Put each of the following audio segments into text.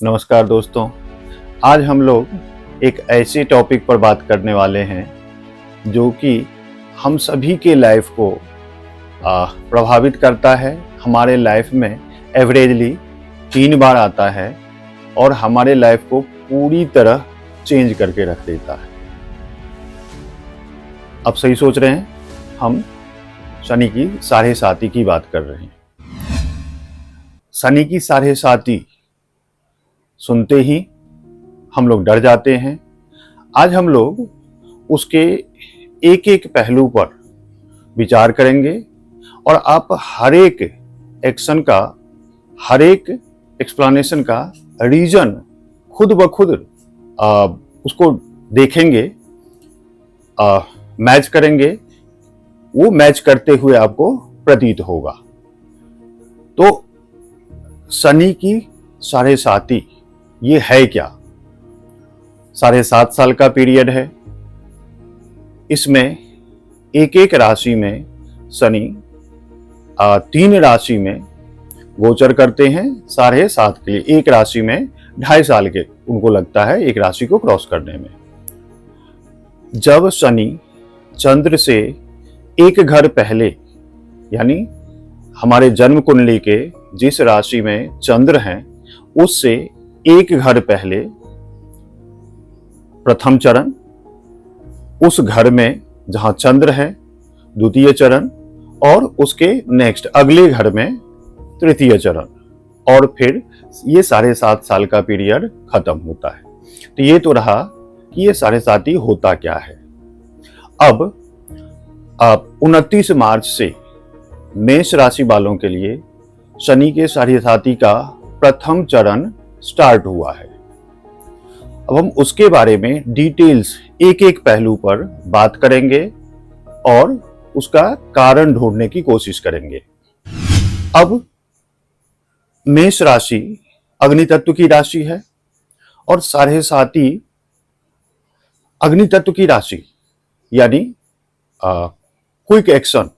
नमस्कार दोस्तों। आज हम लोग एक ऐसे टॉपिक पर बात करने वाले हैं जो कि हम सभी के लाइफ को प्रभावित करता है। हमारे लाइफ में एवरेजली 3 बार आता है और हमारे लाइफ को पूरी तरह चेंज करके रख देता है। आप सही सोच रहे हैं, हम शनि की साढ़े साती की बात कर रहे हैं। शनि की साढ़े साती सुनते ही हम लोग डर जाते हैं। आज हम लोग उसके एक एक पहलू पर विचार करेंगे और आप हर एक एक्शन का, हर एक एक्सप्लेनेशन का रीजन खुद ब खुद उसको देखेंगे, मैच करेंगे। वो मैच करते हुए आपको प्रतीत होगा। तो शनि की साढ़े साती ये है क्या? 7.5 साल का पीरियड है। इसमें एक एक राशि में शनि 3 राशि में गोचर करते हैं 7.5 के लिए। एक राशि में 2.5 साल के उनको लगता है एक राशि को क्रॉस करने में। जब शनि चंद्र से एक घर पहले, यानी हमारे जन्म कुंडली के जिस राशि में चंद्र हैं उससे एक घर पहले प्रथम चरण, उस घर में जहां चंद्र है द्वितीय चरण, और उसके नेक्स्ट अगले घर में तृतीय चरण, और फिर ये 7.5 साल का पीरियड खत्म होता है। तो ये तो रहा कि ये साढ़े साती होता क्या है। अब 29 मार्च से मेष राशि वालों के लिए शनि के साढ़े साती का प्रथम चरण स्टार्ट हुआ है। अब हम उसके बारे में डिटेल्स एक एक पहलू पर बात करेंगे और उसका कारण ढूंढने की कोशिश करेंगे। अब मेष राशि अग्नि तत्व की राशि है और साढ़े साती अग्नि तत्व की राशि, यानी क्विक एक्शन,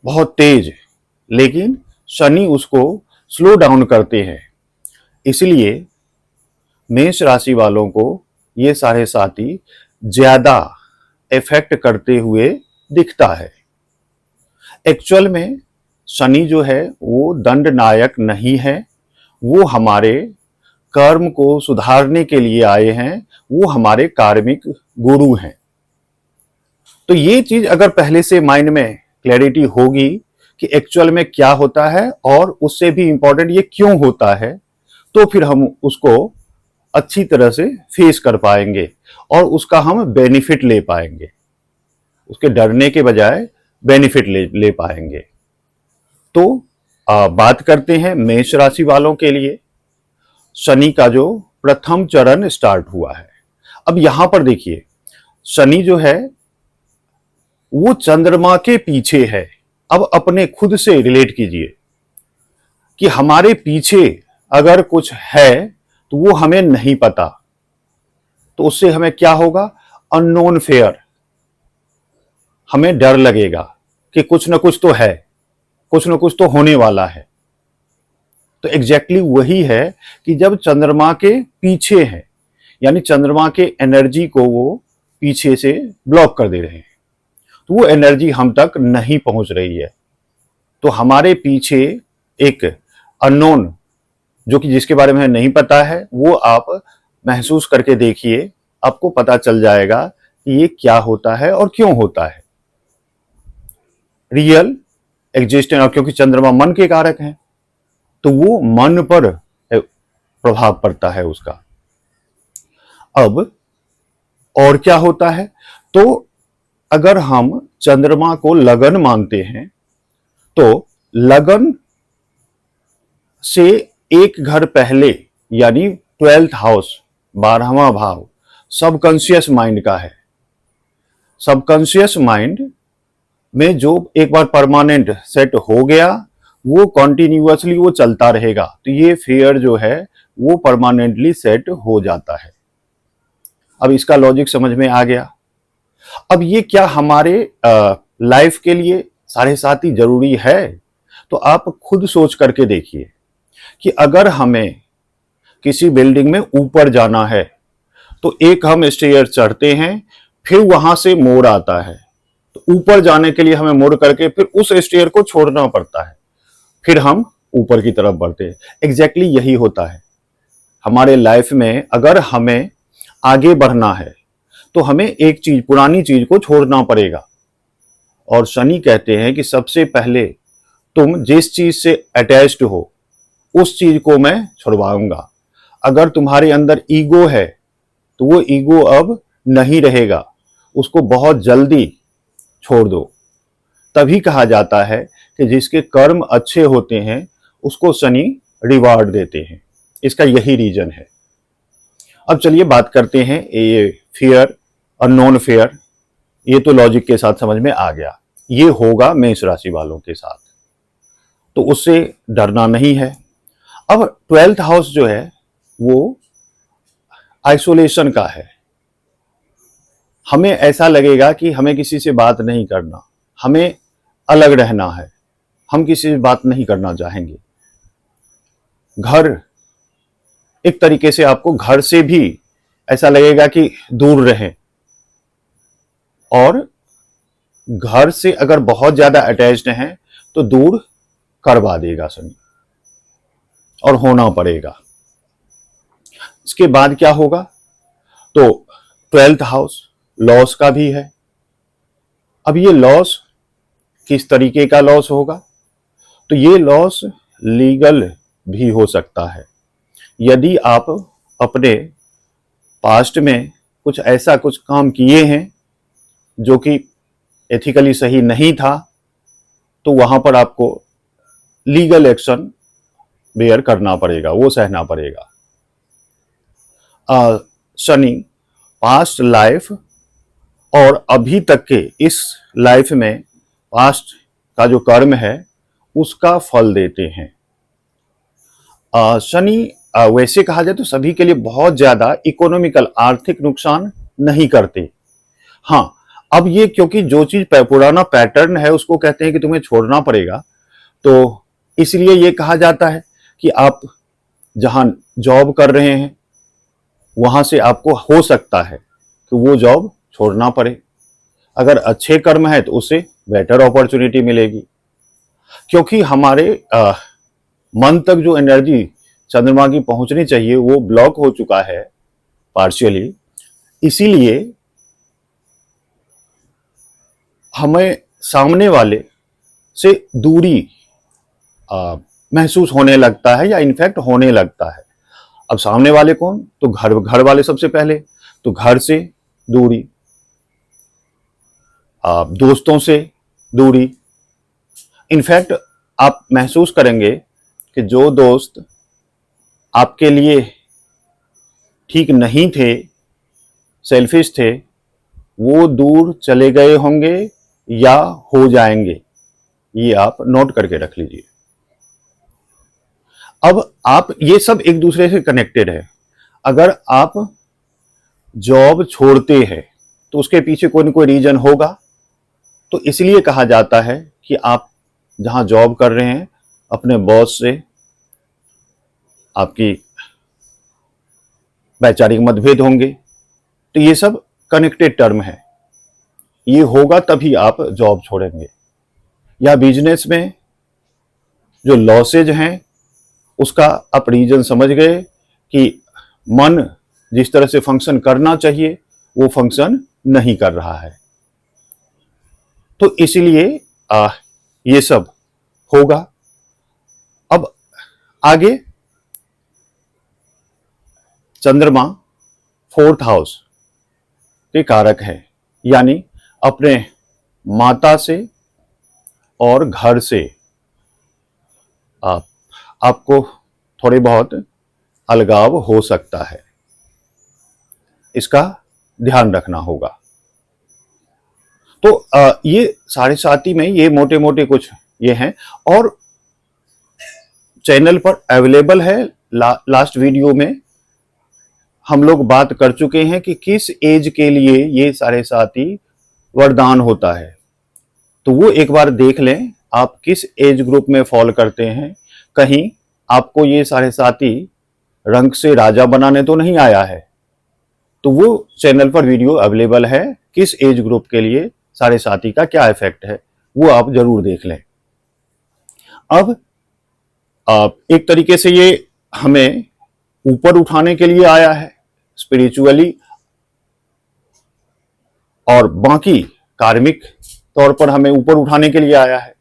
बहुत तेज, लेकिन शनि उसको स्लो डाउन करते हैं। इसलिए मेष राशि वालों को ये साढ़े साती ज्यादा इफेक्ट करते हुए दिखता है। एक्चुअल में शनि जो है वो दंड नायक नहीं है, वो हमारे कर्म को सुधारने के लिए आए हैं, वो हमारे कार्मिक गुरु हैं। तो ये चीज अगर पहले से माइंड में क्लैरिटी होगी कि एक्चुअल में क्या होता है और उससे भी इंपॉर्टेंट ये क्यों होता है, तो फिर हम उसको अच्छी तरह से फेस कर पाएंगे और उसका हम बेनिफिट ले पाएंगे। उसके डरने के बजाय बेनिफिट ले पाएंगे। तो बात करते हैं मेष राशि वालों के लिए शनि का जो प्रथम चरण स्टार्ट हुआ है। अब यहां पर देखिए, शनि जो है वो चंद्रमा के पीछे है। अब अपने खुद से रिलेट कीजिए कि हमारे पीछे अगर कुछ है तो वो हमें नहीं पता, तो उससे हमें क्या होगा? Unknown fair. हमें डर लगेगा कि कुछ ना कुछ तो है, कुछ ना कुछ तो होने वाला है। तो एग्जैक्टली वही है कि जब चंद्रमा के पीछे है, यानी चंद्रमा के एनर्जी को वो पीछे से ब्लॉक कर दे रहे हैं, तो वो एनर्जी हम तक नहीं पहुंच रही है। तो हमारे पीछे एक अननोन, जो कि जिसके बारे में नहीं पता है, वो आप महसूस करके देखिए, आपको पता चल जाएगा कि ये क्या होता है और क्यों होता है। रियल एग्जिस्टेंस, और क्योंकि चंद्रमा मन के कारक हैं तो वो मन पर प्रभाव पड़ता है उसका। अब और क्या होता है? तो अगर हम चंद्रमा को लगन मानते हैं तो लगन से एक घर पहले, यानी 12th हाउस, 12वां भाव सबकॉन्शियस माइंड का है। सबकॉन्शियस माइंड में जो एक बार परमानेंट सेट हो गया, वो कॉन्टिन्यूअसली वो चलता रहेगा। तो ये फेयर जो है वो परमानेंटली सेट हो जाता है। अब इसका लॉजिक समझ में आ गया। अब ये क्या हमारे लाइफ के लिए साढ़े साती जरूरी है? तो आप खुद सोच करके देखिए कि अगर हमें किसी बिल्डिंग में ऊपर जाना है तो एक हम स्टेयर चढ़ते हैं, फिर वहां से मोड़ आता है, तो ऊपर जाने के लिए हमें मुड़ करके फिर उस स्टेयर को छोड़ना पड़ता है, फिर हम ऊपर की तरफ बढ़ते हैं। एग्जैक्टली यही होता है हमारे लाइफ में। अगर हमें आगे बढ़ना है तो हमें एक चीज, पुरानी चीज को छोड़ना पड़ेगा। और शनि कहते हैं कि सबसे पहले तुम जिस चीज से अटैच्ड हो उस चीज को मैं छुड़वाऊंगा। अगर तुम्हारे अंदर ईगो है तो वो ईगो अब नहीं रहेगा, उसको बहुत जल्दी छोड़ दो। तभी कहा जाता है कि जिसके कर्म अच्छे होते हैं उसको शनि रिवार्ड देते हैं। इसका यही रीजन है। अब चलिए बात करते हैं ये फियर और नॉन फेयर। ये तो लॉजिक के साथ समझ में आ गया, ये होगा मेष राशि वालों के साथ, तो उससे डरना नहीं है। अब 12th हाउस जो है वो आइसोलेशन का है। हमें ऐसा लगेगा कि हमें किसी से बात नहीं करना, हमें अलग रहना है, हम किसी से बात नहीं करना चाहेंगे। घर, एक तरीके से आपको घर से भी ऐसा लगेगा कि दूर रहें, और घर से अगर बहुत ज्यादा अटैच्ड हैं तो दूर करवा देगा शनि, और होना पड़ेगा। इसके बाद क्या होगा, तो 12th हाउस लॉस का भी है। अब ये लॉस किस तरीके का लॉस होगा, तो ये लॉस लीगल भी हो सकता है। यदि आप अपने पास्ट में कुछ ऐसा कुछ काम किए हैं जो कि एथिकली सही नहीं था, तो वहां पर आपको लीगल एक्शन बेयर करना पड़ेगा, वो सहना पड़ेगा। शनि पास्ट लाइफ और अभी तक के इस लाइफ में पास्ट का जो कर्म है उसका फल देते हैं। शनि वैसे कहा जाए तो सभी के लिए बहुत ज्यादा इकोनॉमिकल, आर्थिक नुकसान नहीं करते। हाँ, अब ये क्योंकि जो चीज पुराना पैटर्न है उसको कहते हैं कि तुम्हें छोड़ना पड़ेगा, तो इसलिए ये कहा जाता है कि आप जहां जॉब कर रहे हैं वहां से आपको हो सकता है कि वो जॉब छोड़ना पड़े। अगर अच्छे कर्म है तो उसे बेटर अपॉर्चुनिटी मिलेगी, क्योंकि हमारे मन तक जो एनर्जी चंद्रमा की पहुंचनी चाहिए वो ब्लॉक हो चुका है पार्शियली। इसीलिए हमें सामने वाले से दूरी महसूस होने लगता है, या इनफैक्ट होने लगता है। अब सामने वाले कौन, तो घर वाले सबसे पहले, तो घर से दूरी, दोस्तों से दूरी। इनफैक्ट आप महसूस करेंगे कि जो दोस्त आपके लिए ठीक नहीं थे, सेल्फिश थे, वो दूर चले गए होंगे या हो जाएंगे। ये आप नोट करके रख लीजिए। अब आप, ये सब एक दूसरे से कनेक्टेड है। अगर आप जॉब छोड़ते हैं तो उसके पीछे कोई न कोई रीजन होगा, तो इसलिए कहा जाता है कि आप जहां जॉब कर रहे हैं अपने बॉस से आपकी वैचारिक मतभेद होंगे, तो ये सब कनेक्टेड टर्म है। ये होगा तभी आप जॉब छोड़ेंगे। या बिजनेस में जो लॉसेज हैं उसका आप रीजन समझ गए कि मन जिस तरह से फंक्शन करना चाहिए वो फंक्शन नहीं कर रहा है, तो इसीलिए ये सब होगा। अब आगे चंद्रमा 4th हाउस के कारक है, यानी अपने माता से और घर से आपको थोड़े बहुत अलगाव हो सकता है, इसका ध्यान रखना होगा। तो ये साढ़े साथी में ये मोटे मोटे कुछ ये हैं, और चैनल पर अवेलेबल है। लास्ट वीडियो में हम लोग बात कर चुके हैं कि किस एज के लिए ये साढ़े साथी वरदान होता है, तो वो एक बार देख लें आप किस एज ग्रुप में फॉल करते हैं। कहीं आपको ये साढ़े साथी रंग से राजा बनाने तो नहीं आया है। तो वो चैनल पर वीडियो अवेलेबल है, किस एज ग्रुप के लिए साढ़े साथी का क्या इफेक्ट है वो आप जरूर देख लें। अब एक तरीके से ये हमें ऊपर उठाने के लिए आया है स्पिरिचुअली, और बाकी कार्मिक तौर पर हमें ऊपर उठाने के लिए आया है।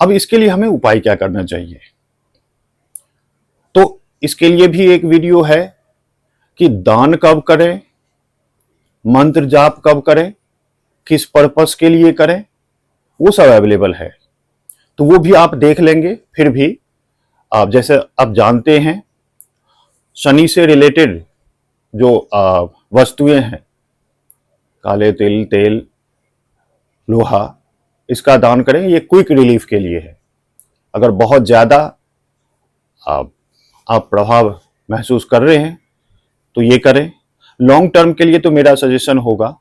अब इसके लिए हमें उपाय क्या करना चाहिए, तो इसके लिए भी एक वीडियो है कि दान कब करें, मंत्र जाप कब करें, किस पर्पस के लिए करें, वो सब अवेलेबल है। तो वो भी आप देख लेंगे। फिर भी आप जैसे आप जानते हैं, शनि से रिलेटेड जो वस्तुएं हैं, काले तिल, तेल, लोहा, इसका दान करें। ये क्विक रिलीफ के लिए है। अगर बहुत ज्यादा आप प्रभाव महसूस कर रहे हैं तो ये करें। लॉन्ग टर्म के लिए तो मेरा सजेशन होगा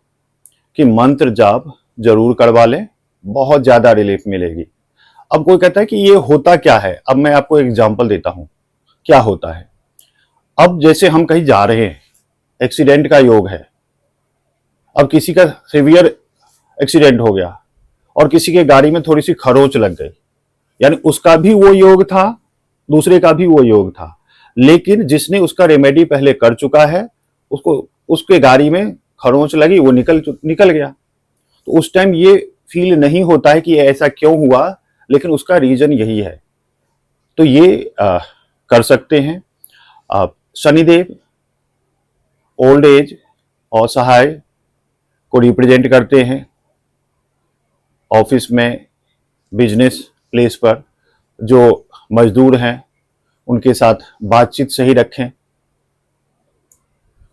कि मंत्र जाप जरूर करवा लें, बहुत ज्यादा रिलीफ मिलेगी। अब कोई कहता है कि ये होता क्या है, अब मैं आपको एग्जांपल देता हूं क्या होता है। अब जैसे हम कहीं जा रहे हैं, एक्सीडेंट का योग है, अब किसी का सीवियर एक्सीडेंट हो गया और किसी के गाड़ी में थोड़ी सी खरोच लग गई, यानी उसका भी वो योग था, दूसरे का भी वो योग था, लेकिन जिसने उसका रेमेडी पहले कर चुका है, उसको उसके गाड़ी में खरोच लगी, वो निकल गया। तो उस टाइम ये फील नहीं होता है कि ऐसा क्यों हुआ, लेकिन उसका रीजन यही है। तो ये कर सकते हैं। शनिदेव ओल्ड एज, असहाय को रिप्रेजेंट करते हैं। ऑफिस में, बिजनेस प्लेस पर जो मजदूर हैं उनके साथ बातचीत सही रखें।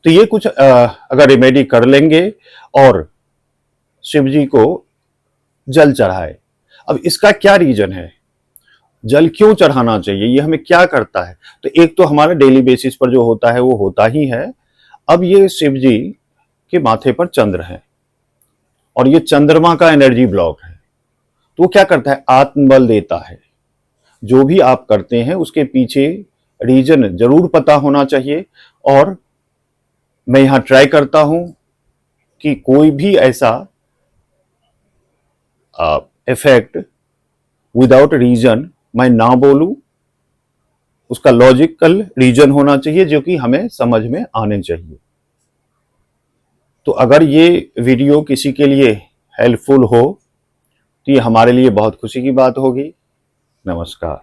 तो ये कुछ अगर रेमेडी कर लेंगे और शिव जी को जल चढ़ाए। अब इसका क्या रीजन है, जल क्यों चढ़ाना चाहिए, ये हमें क्या करता है। तो एक तो हमारा डेली बेसिस पर जो होता है वो होता ही है। अब ये शिव जी के माथे पर चंद्र है और ये चंद्रमा का एनर्जी ब्लॉक है, तो वो क्या करता है, आत्मबल देता है। जो भी आप करते हैं उसके पीछे रीजन जरूर पता होना चाहिए। और मैं यहां ट्राई करता हूं कि कोई भी ऐसा इफेक्ट विदाउट रीजन मैं ना बोलूं, उसका लॉजिकल रीजन होना चाहिए जो कि हमें समझ में आने चाहिए। तो अगर ये वीडियो किसी के लिए हेल्पफुल हो तो ये हमारे लिए बहुत खुशी की बात होगी। नमस्कार।